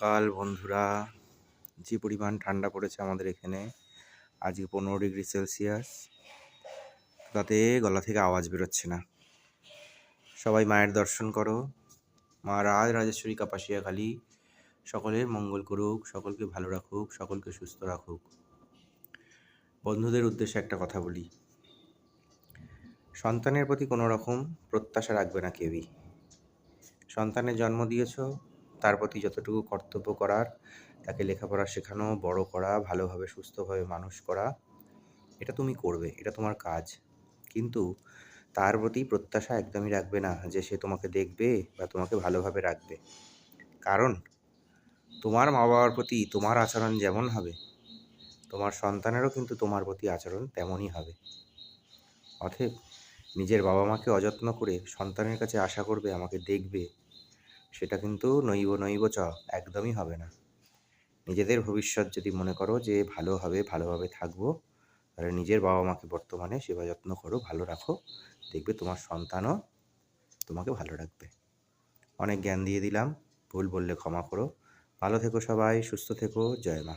কাল বন্ধুরা, যে পরিমাণ ঠান্ডা পড়েছে আমাদের এখানে, আজকে 15 ডিগ্রি সেলসিয়াস। তাতে গলা থেকে আওয়াজ বেরোচ্ছে না। সবাই মায়ের দর্শন করো। মা রাজ রাজেশ্বরী কাপাসিয়া কালী সকলের মঙ্গল করুক, সকলকে ভালো রাখুক, সকলকে সুস্থ রাখুক। বন্ধুদের উদ্দেশ্যে একটা কথা বলি, সন্তানের প্রতি কোনো রকম প্রত্যাশা রাখবে না কেউই। সন্তানের জন্ম দিয়েছ, তার প্রতি যতটুকু কর্তব্য করার, তাকে লেখাপড়া শেখানো, বড় করা, ভালোভাবে সুস্থভাবে মানুষ করা, এটা তুমি করবে, এটা তোমার কাজ। কিন্তু তার প্রতি প্রত্যাশা একদমই রাখবে না যে সে তোমাকে দেখবে বা তোমাকে ভালোভাবে রাখবে। কারণ তোমার মা বাবার প্রতি তোমার আচরণ যেমন হবে, তোমার সন্তানেরও কিন্তু তোমার প্রতি আচরণ তেমনই হবে। অতএব নিজের বাবা মাকে অযত্ন করে সন্তানের কাছে আশা করবে আমাকে দেখবে, সেটা কিন্তু নৈব নৈব চ একদমই হবে না। নিজেদের ভবিষ্যৎ যদি মনে করো যে ভালো হবে, ভালোভাবে থাকবো, তাহলে নিজের বাবা মাকে বর্তমানে সেবা যত্ন করো, ভালো রাখো, দেখবে তোমার সন্তানও তোমাকে ভালো রাখবে। অনেক জ্ঞান দিয়ে দিলাম, ভুল বললে ক্ষমা করো। ভালো থেকো সবাই, সুস্থ থেকো। জয় মা।